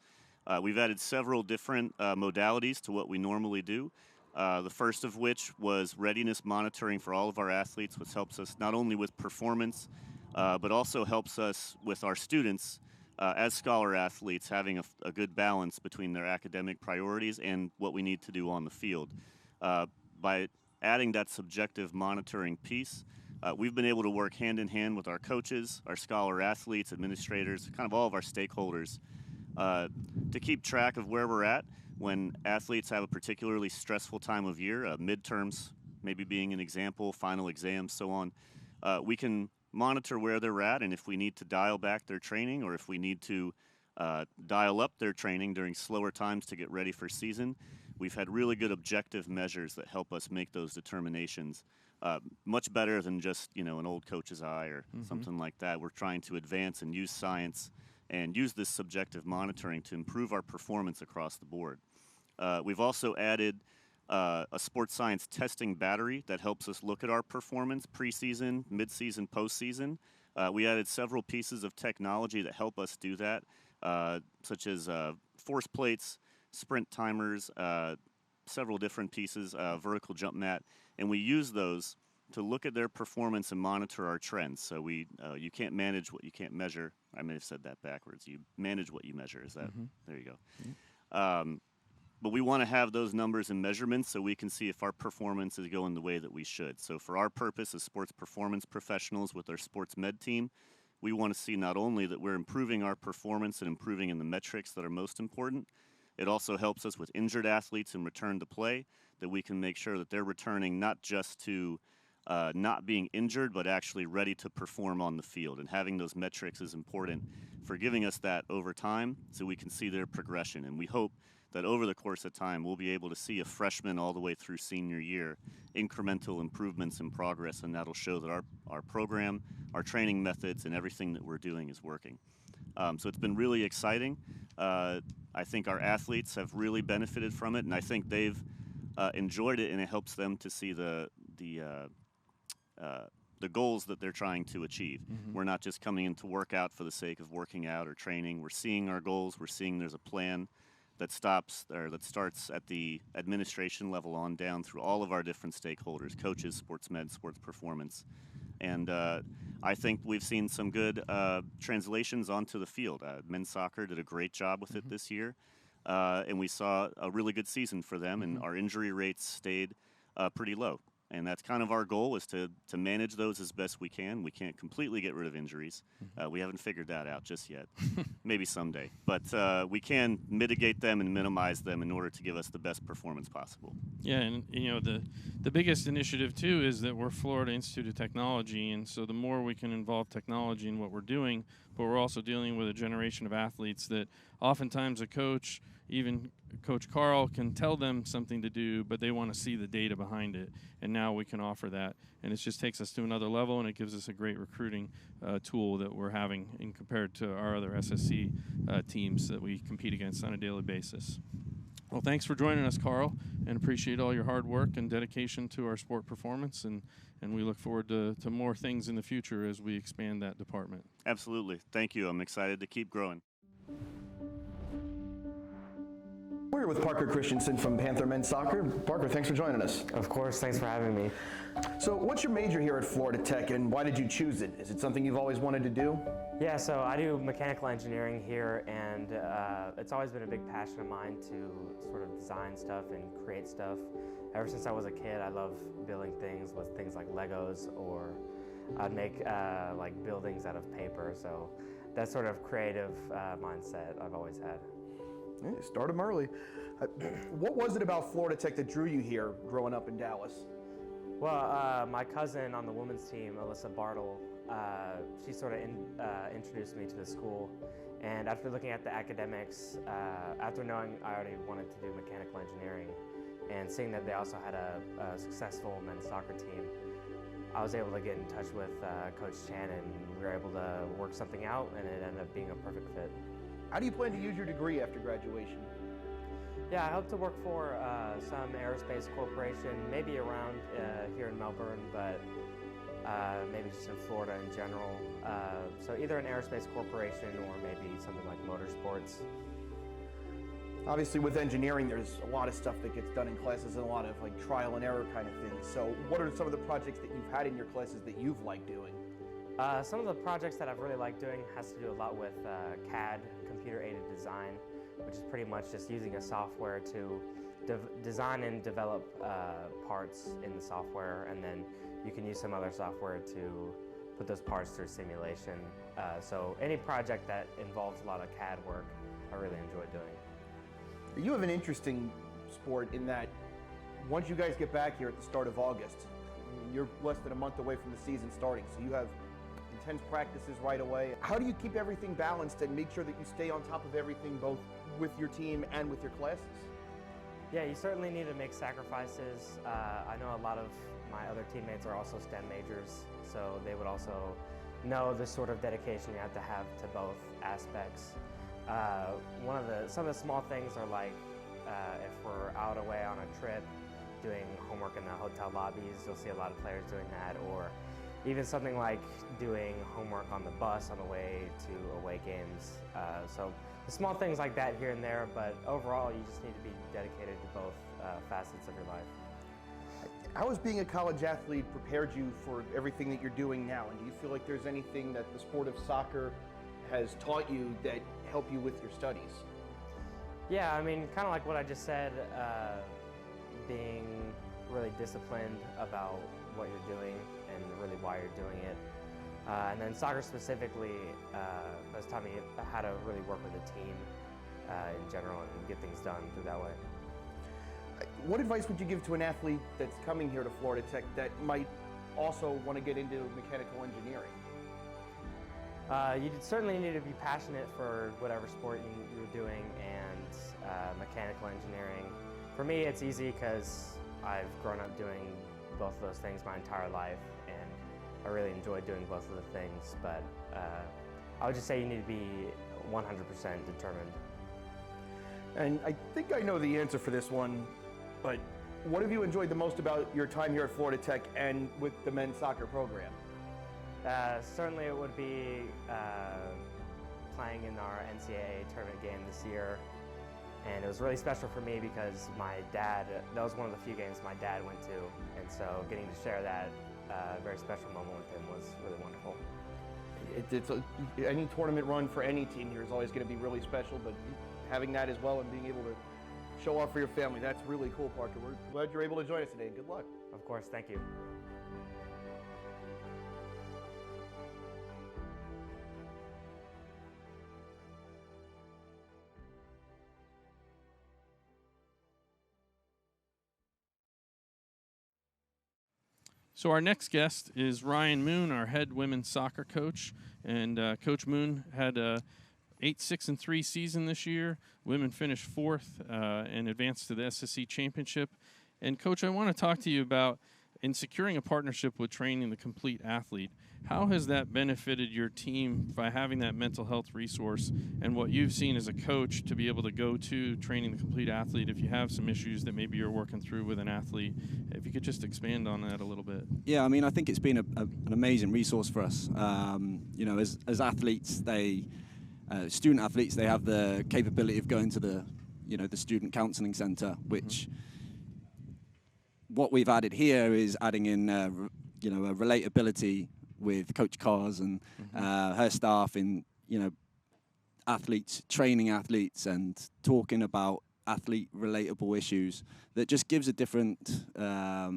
We've added several different modalities to what we normally do. The first of which was readiness monitoring for all of our athletes, which helps us not only with performance, but also helps us with our students as scholar athletes, having a good balance between their academic priorities and what we need to do on the field. By adding that subjective monitoring piece, we've been able to work hand in hand with our coaches, our scholar athletes, administrators, kind of all of our stakeholders to keep track of where we're at when athletes have a particularly stressful time of year, midterms maybe being an example, final exams, so on. We can monitor where they're at, and if we need to dial back their training or if we need to dial up their training during slower times to get ready for season, we've had really good objective measures that help us make those determinations much better than just, an old coach's eye or something like that. We're trying to advance and use science and use this subjective monitoring to improve our performance across the board. We've also added a sports science testing battery that helps us look at our performance preseason, midseason, postseason. We added several pieces of technology that help us do that, such as force plates, sprint timers, several different pieces, vertical jump mat, and we use those to look at their performance and monitor our trends. So you can't manage what you can't measure. I may have said that backwards. You manage what you measure. Is that there you go. But we want to have those numbers and measurements so we can see if our performance is going the way that we should. So for our purpose as sports performance professionals with our sports med team, we want to see not only that we're improving our performance and improving in the metrics that are most important, it also helps us with injured athletes in return to play, that we can make sure that they're returning not just to not being injured, but actually ready to perform on the field. And having those metrics is important for giving us that over time so we can see their progression. And we hope that over the course of time, we'll be able to see a freshman all the way through senior year, incremental improvements in progress, and that'll show that our program, our training methods, and everything that we're doing is working. So it's been really exciting. I think our athletes have really benefited from it, and I think they've enjoyed it, and it helps them to see the goals that they're trying to achieve. We're not just coming in to work out for the sake of working out or training. We're seeing our goals. We're seeing there's a plan that starts at the administration level on down through all of our different stakeholders, coaches, sports med, sports performance. And I think we've seen some good translations onto the field. Men's soccer did a great job with it this year, and we saw a really good season for them, and our injury rates stayed pretty low. And that's kind of our goal, is to manage those as best we can. We can't completely get rid of injuries. We haven't figured that out just yet. Maybe someday. But we can mitigate them and minimize them in order to give us the best performance possible. Yeah, and the biggest initiative too is that we're Florida Institute of Technology, and so the more we can involve technology in what we're doing, but we're also dealing with a generation of athletes that oftentimes a coach, even Coach Carl, can tell them something to do, but they want to see the data behind it, and now we can offer that, and it just takes us to another level, and it gives us a great recruiting tool that we're having in compared to our other SSC teams that we compete against on a daily basis. Well, thanks for joining us, Carl, and appreciate all your hard work and dedication to our sport performance, and we look forward to more things in the future as we expand that department. Absolutely. Thank you. I'm excited to keep growing. We're here with Parker Christensen from Panther Men's Soccer. Parker, thanks for joining us. Of course, thanks for having me. So what's your major here at Florida Tech, and why did you choose it? Is it something you've always wanted to do? Yeah, so I do mechanical engineering here, and it's always been a big passion of mine to sort of design stuff and create stuff. Ever since I was a kid, I love building things with things like Legos, or I'd make like buildings out of paper. So that sort of creative mindset I've always had. Yeah, you started early. What was it about Florida Tech that drew you here growing up in Dallas? Well, my cousin on the women's team, Alyssa Bartle, she sort of introduced me to the school. And after looking at the academics, after knowing I already wanted to do mechanical engineering, and seeing that they also had a successful men's soccer team, I was able to get in touch with Coach Chan, and we were able to work something out, and it ended up being a perfect fit. How do you plan to use your degree after graduation? Yeah, I hope to work for some aerospace corporation, maybe around here in Melbourne, but maybe just in Florida in general. So either an aerospace corporation or maybe something like motorsports. Obviously with engineering, there's a lot of stuff that gets done in classes and a lot of like trial and error kind of things. So what are some of the projects that you've had in your classes that you've liked doing? Some of the projects that I've really liked doing has to do a lot with CAD, computer-aided design, which is pretty much just using a software to design and develop parts in the software, and then you can use some other software to put those parts through simulation. So any project that involves a lot of CAD work, I really enjoy doing. You have an interesting sport in that once you guys get back here at the start of August, I mean, you're less than a month away from the season starting, so you have intense practices right away. How do you keep everything balanced and make sure that you stay on top of everything, both with your team and with your classes? Yeah, you certainly need to make sacrifices. I know a lot of my other teammates are also STEM majors, so they would also know the sort of dedication you have to both aspects. Some of the small things are like if we're out away on a trip doing homework in the hotel lobbies, you'll see a lot of players doing that, or even something like doing homework on the bus on the way to away games. So the small things like that here and there, but overall you just need to be dedicated to both facets of your life. How has being a college athlete prepared you for everything that you're doing now? And do you feel like there's anything that the sport of soccer has taught you that help you with your studies? Yeah, I mean, kind of like what I just said, being really disciplined about what you're doing and really why you're doing it. And then soccer specifically has taught me how to really work with a team in general and get things done through that way. What advice would you give to an athlete that's coming here to Florida Tech that might also want to get into mechanical engineering? You certainly need to be passionate for whatever sport you're doing, and mechanical engineering. For me, it's easy because I've grown up doing both of those things my entire life, and I really enjoy doing both of the things, but I would just say you need to be 100% determined. And I think I know the answer for this one, but what have you enjoyed the most about your time here at Florida Tech and with the men's soccer program? Certainly it would be playing in our NCAA tournament game this year. And it was really special for me because my dad, that was one of the few games my dad went to, and so getting to share that very special moment with him was really wonderful. Any tournament run for any team here is always going to be really special, but having that as well and being able to show off for your family, that's really cool, Parker. We're glad you're able to join us today, and good luck. Of course, thank you. So our next guest is Ryan Moon, our head women's soccer coach. And Coach Moon had a 8-6-3 season this year. Women finished fourth and advanced to the SSC championship. And Coach, I want to talk to you about in securing a partnership with Training the Complete Athlete. How has that benefited your team by having that mental health resource and what you've seen as a coach to be able to go to Training the Complete Athlete if you have some issues that maybe you're working through with an athlete? If you could just expand on that a little bit. Yeah, I mean, I think it's been an amazing resource for us. You know, as athletes, student athletes, they have the capability of going to the student counselling centre, which what we've added here is adding in, a relatability with Coach Cars and her staff in, athletes, training athletes and talking about athlete relatable issues that just gives a different, a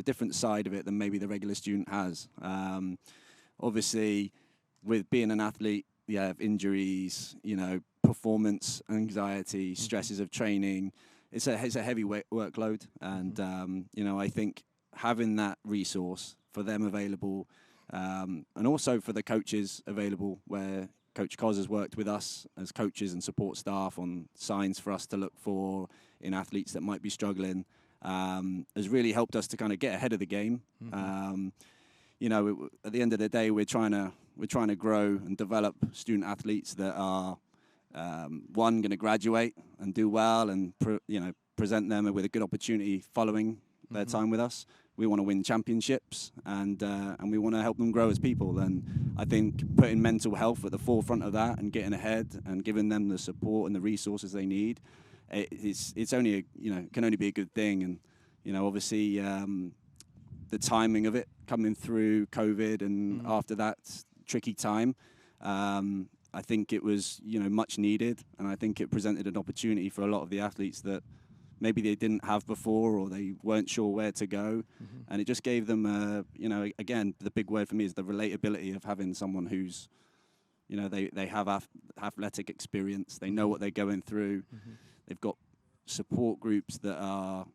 different side of it than maybe the regular student has. Obviously, with being an athlete, you have injuries, performance anxiety, stresses of training. It's a heavy workload, and I think having that resource for them available, and also for the coaches available, where Coach Cos has worked with us as coaches and support staff on signs for us to look for in athletes that might be struggling, has really helped us to kind of get ahead of the game. At the end of the day, we're trying to grow and develop student athletes that are going to graduate and do well and present them with a good opportunity following their time with us. We want to win championships, and we want to help them grow as people. And I think putting mental health at the forefront of that and getting ahead and giving them the support and the resources they need, it's only can only be a good thing. And obviously the timing of it coming through COVID and after that tricky time, I think it was much needed, and I think it presented an opportunity for a lot of the athletes that maybe they didn't have before, or they weren't sure where to go, and it just gave them again, the big word for me is the relatability of having someone who's they have athletic experience, they know what they're going through, they've got support groups that are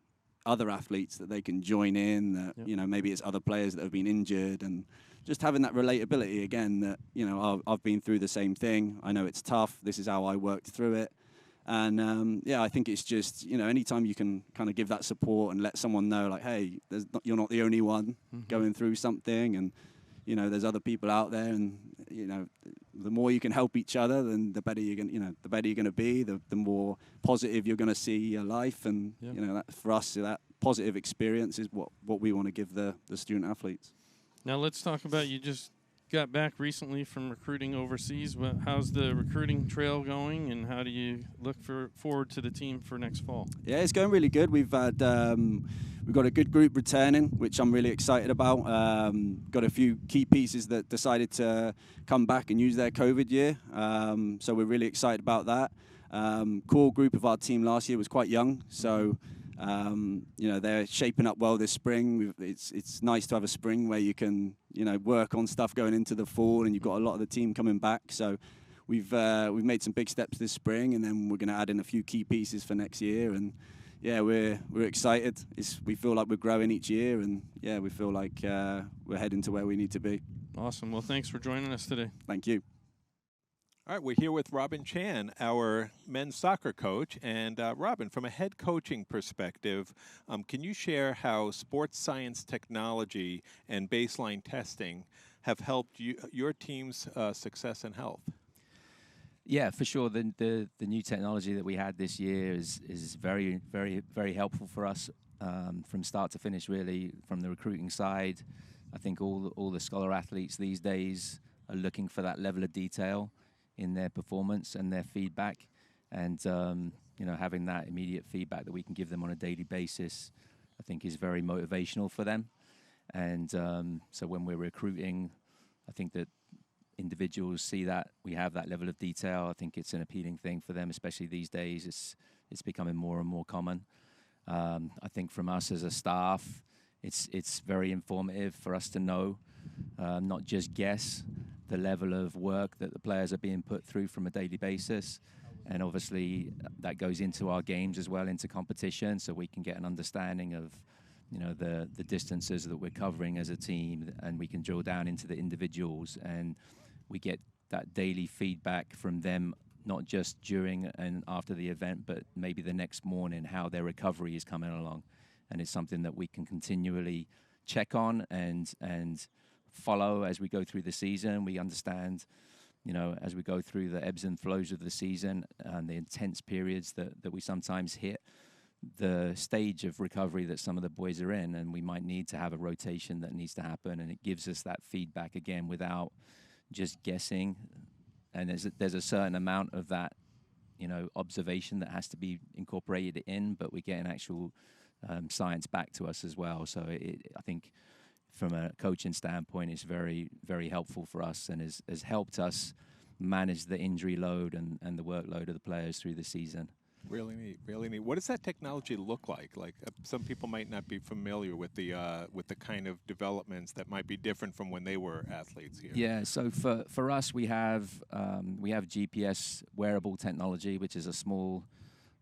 other athletes that they can join in, that maybe it's other players that have been injured, and just having that relatability again, that I've been through the same thing, I know it's tough, this is how I worked through it. And I think it's just anytime you can kind of give that support and let someone know, like, hey, you're not the only one going through something, and there's other people out there, and the more you can help each other, then the better you're going to be, the more positive you're going to see your life, and that, for us, that positive experience is what we want to give the student athletes. Now let's talk about, you just got back recently from recruiting overseas. How's the recruiting trail going, and how do you look forward to the team for next fall? Yeah, it's going really good. We've got a good group returning, which I'm really excited about. Got a few key pieces that decided to come back and use their COVID year, so we're really excited about that. Core group of our team last year was quite young, so they're shaping up well this spring. It's nice to have a spring where you can work on stuff going into the fall, and you've got a lot of the team coming back. So we've made some big steps this spring, and then we're going to add in a few key pieces for next year. And yeah, we're excited. We feel like we're growing each year, and yeah, we feel like we're heading to where we need to be. Awesome. Well, thanks for joining us today. Thank you. All right, we're here with Robin Chan, our men's soccer coach. And Robin, from a head coaching perspective, can you share how sports science technology and baseline testing have helped your team's success and health? Yeah, for sure. The new technology that we had this year is very, very, very helpful for us from start to finish, really, from the recruiting side. I think all the scholar athletes these days are looking for that level of detail in their performance and their feedback, and having that immediate feedback that we can give them on a daily basis, I think is very motivational for them. And so when we're recruiting, I think that individuals see that we have that level of detail. I think it's an appealing thing for them, especially these days. It's becoming more and more common. I think from us as a staff, it's very informative for us to know, not just guess, the level of work that the players are being put through from a daily basis. And obviously that goes into our games as well, into competition, so we can get an understanding of the distances that we're covering as a team, and we can drill down into the individuals, and we get that daily feedback from them, not just during and after the event, but maybe the next morning, how their recovery is coming along. And it's something that we can continually check on and follow as we go through the season. We understand, as we go through the ebbs and flows of the season and the intense periods that we sometimes hit, the stage of recovery that some of the boys are in, and we might need to have a rotation that needs to happen, and it gives us that feedback again without just guessing. And there's a certain amount of that, observation that has to be incorporated in, but we get an actual science back to us as well. So I think from a coaching standpoint, it's very, very helpful for us, and has helped us manage the injury load and the workload of the players through the season. Really neat, really neat. What does that technology look like? Like some people might not be familiar with the kind of developments that might be different from when they were athletes here. Yeah, so for us, we have GPS wearable technology, which is a small,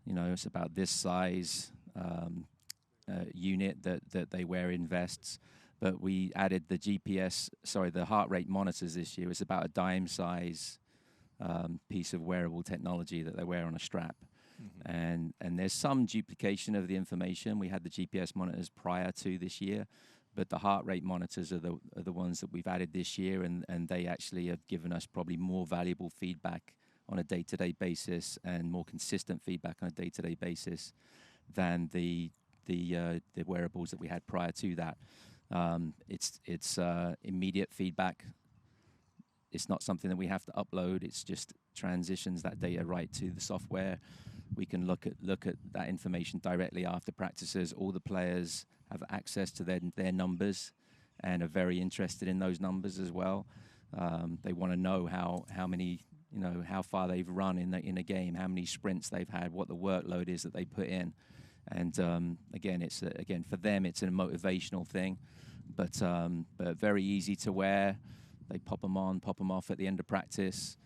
it's about this size unit that they wear in vests. But we added the heart rate monitors this year. It's about a dime size piece of wearable technology that they wear on a strap. Mm-hmm. And there's some duplication of the information. We had the GPS monitors prior to this year, but the heart rate monitors are the ones that we've added this year, and they actually have given us probably more valuable feedback on a day-to-day basis and more consistent feedback on a day-to-day basis than the wearables that we had prior to that. It's immediate feedback. It's not something that we have to upload. It's just transitions that data right to the software. We can look at that information directly after practices. All the players have access to their numbers and are very interested in those numbers as well. They want to know how many, how far they've run in a game, how many sprints they've had, what the workload is that they put in. And again, for them, it's a motivational thing, but very easy to wear. They pop them on, pop them off at the end of practice.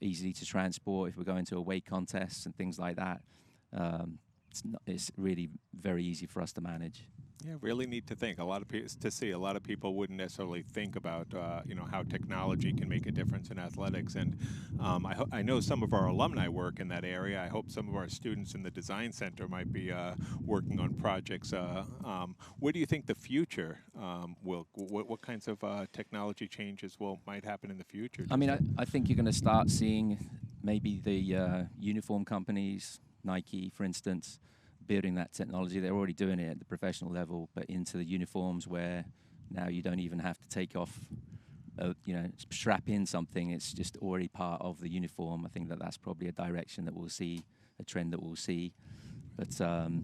Easy to transport if we're going to away contests and things like that. It's really very easy for us to manage. Yeah, really neat to think. A lot of people wouldn't necessarily think about how technology can make a difference in athletics. And I know some of our alumni work in that area. I hope some of our students in the design center might be working on projects. Where do you think the future will? What kinds of technology changes might happen in the future? I mean, I think you're going to start seeing maybe the uniform companies, Nike, for instance, building that technology. They're already doing it at the professional level, but into the uniforms where now you don't even have to take off, strap in something. It's just already part of the uniform. I think that's probably a direction that we'll see, a trend that we'll see. But it's an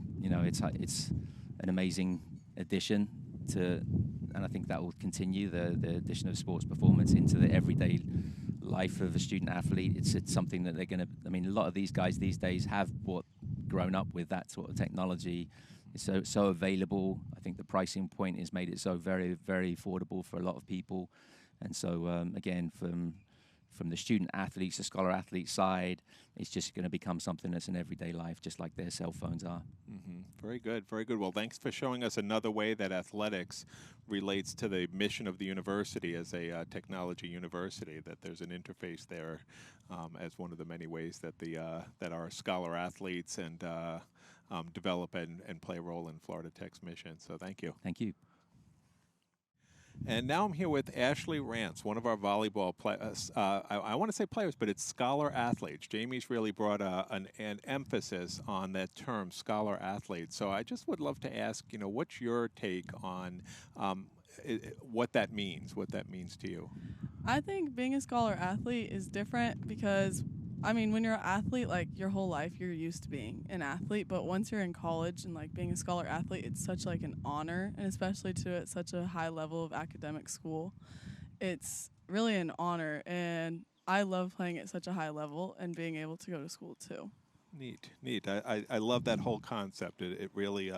amazing addition and I think that will continue the addition of sports performance into the everyday life of a student athlete. It's something that they're going to. I mean, a lot of these guys these days have grown up with that sort of technology. It's so available. I think the pricing point has made it so very, very affordable for a lot of people. And so again, from the student athletes, the scholar athlete side, it's just going to become something that's in everyday life, just like their cell phones are. Mm-hmm. Very good, very good. Well, thanks for showing us another way that athletics relates to the mission of the university as a technology university, that there's an interface there as one of the many ways that that our scholar athletes and develop and play a role in Florida Tech's mission. So thank you. Thank you. And now I'm here with Ashley Rance, one of our volleyball players. I want to say players, but it's scholar athletes. Jamie's really brought an emphasis on that term, scholar athlete. So I just would love to ask, what's your take on what that means to you? I think being a scholar athlete is different because I mean, when you're an athlete, like your whole life, you're used to being an athlete. But once you're in college and like being a scholar athlete, it's such like an honor, and especially to at such a high level of academic school, it's really an honor. And I love playing at such a high level and being able to go to school too. Neat. I love that whole concept. It really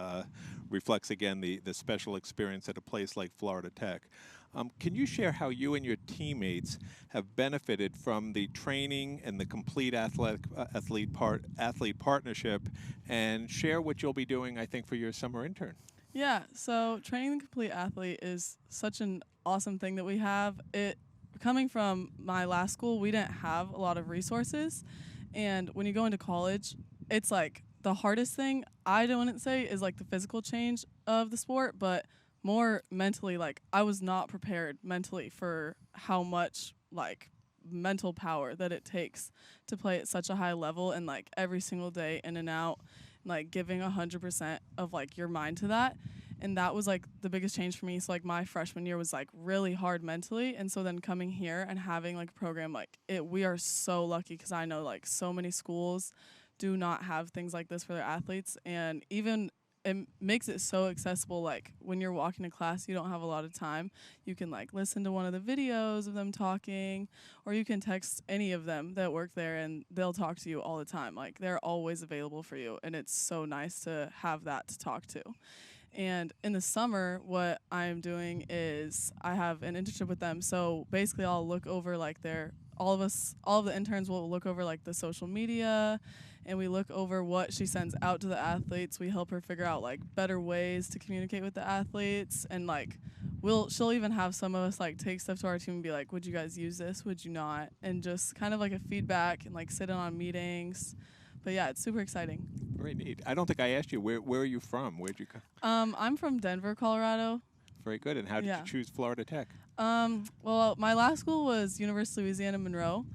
reflects, again, the special experience at a place like Florida Tech. Can you share how you and your teammates have benefited from the training and the complete athlete partnership, and share what you'll be doing, I think, for your summer intern? Yeah, so training the complete athlete is such an awesome thing that we have. Coming from my last school, we didn't have a lot of resources. And when you go into college, it's like the hardest thing, I wouldn't say, is like the physical change of the sport, but more mentally. Like, I was not prepared mentally for how much like mental power that it takes to play at such a high level, and like every single day in and out, like giving 100% of like your mind to that. And that was like the biggest change for me. So like my freshman year was like really hard mentally, and so then coming here and having like a program like it, we are so lucky, because I know like so many schools do not have things like this for their athletes. And even it makes it so accessible. Like when you're walking to class, you don't have a lot of time, you can like listen to one of the videos of them talking, or you can text any of them that work there and they'll talk to you all the time. Like they're always available for you, and it's so nice to have that to talk to. And in the summer, what I'm doing is I have an internship with them. So basically I'll look over like all of the interns will look over like the social media, and we look over what she sends out to the athletes. We help her figure out like better ways to communicate with the athletes, and like she'll even have some of us like take stuff to our team and be like, would you guys use this? Would you not? And just kind of like a feedback, and like sit in on meetings. But yeah, it's super exciting. Very neat. I don't think I asked you, where are you from? Where'd you come? I'm from Denver, Colorado. Very good. And how did you choose Florida Tech? Well, my last school was University of Louisiana Monroe.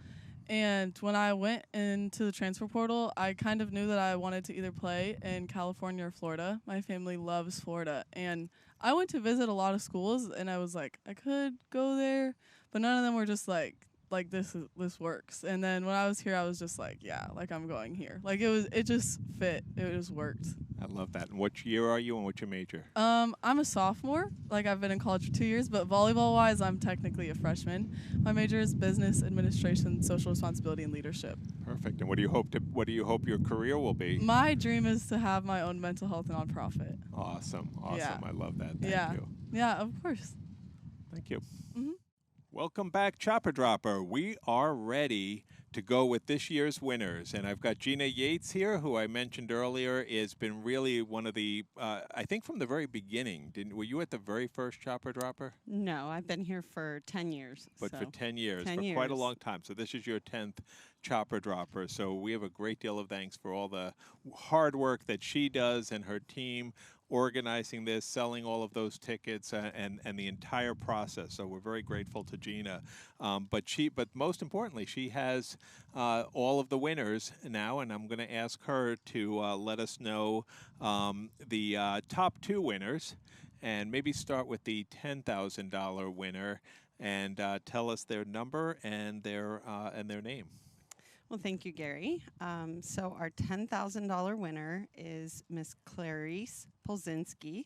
And when I went into the transfer portal, I kind of knew that I wanted to either play in California or Florida. My family loves Florida. And I went to visit a lot of schools, and I was like, I could go there, but none of them were just like this works. And then when I was here, I was just like, yeah, like I'm going here. Like it just fit. It just worked. I love that. And what year are you, and what's your major? I'm a sophomore. Like I've been in college for 2 years, but volleyball wise, I'm technically a freshman. My major is business administration, social responsibility, and leadership. Perfect. And what do you hope your career will be? My dream is to have my own mental health nonprofit. Awesome. Yeah. I love that. Thank you. Yeah, of course. Thank you. Mm-hmm. Welcome back, Chopper Dropper. We are ready to go with this year's winners. And I've got Gina Yates here, who I mentioned earlier has been really one of the, I think from the very beginning. Were you at the very first Chopper Dropper? No, I've been here for 10 years. But for 10 years, for quite a long time. So this is your 10th Chopper Dropper. So we have a great deal of thanks for all the hard work that she does and her team, organizing this, selling all of those tickets, and the entire process. So we're very grateful to Gina. But most importantly, she has all of the winners now, and I'm going to ask her to let us know the top two winners, and maybe start with the $10,000 winner, and tell us their number and their name. Well, thank you, Gary. So our $10,000 winner is Miss Clarice Polzinski.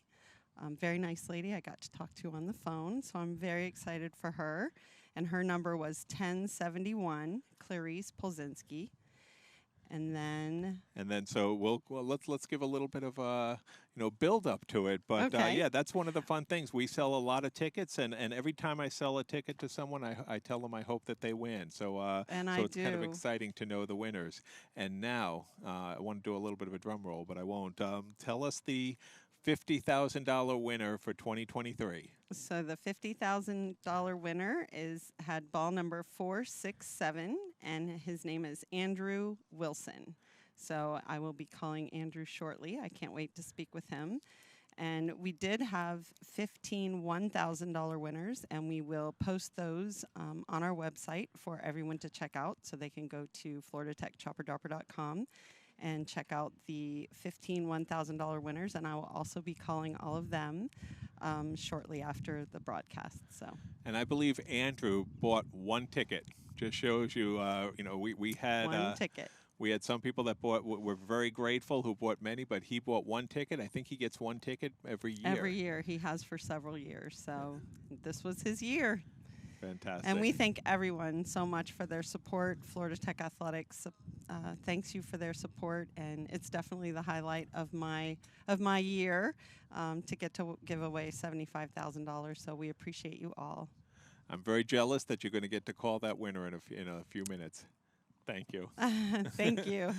Very nice lady I got to talk to on the phone, so I'm very excited for her. And her number was 1071, Clarice Polzinski. And then so let's give a little bit of build up to it. But okay. That's one of the fun things. We sell a lot of tickets, and every time I sell a ticket to someone, I tell them I hope that they win. So it's kind of exciting to know the winners. And now I want to do a little bit of a drum roll, but I won't. Tell us the $50,000 winner for 2023. So the $50,000 winner had ball number 467, and his name is Andrew Wilson. So I will be calling Andrew shortly. I can't wait to speak with him. And we did have 15 $1,000 winners, and we will post those on our website for everyone to check out, so they can go to floridatechchopperdropper.com and check out the 15 $1,000 winners. And I will also be calling all of them shortly after the broadcast. So. And I believe Andrew bought one ticket. Just shows you, we had one ticket. We had some people that bought. We're very grateful who bought many, but he bought one ticket. I think he gets one ticket every year. Every year he has for several years. So this was his year. Fantastic. And we thank everyone so much for their support. Florida Tech Athletics thanks you for their support, and it's definitely the highlight of my year to get to give away $75,000. So we appreciate you all. I'm very jealous that you're going to get to call that winner in a few minutes. Thank you. Thank you.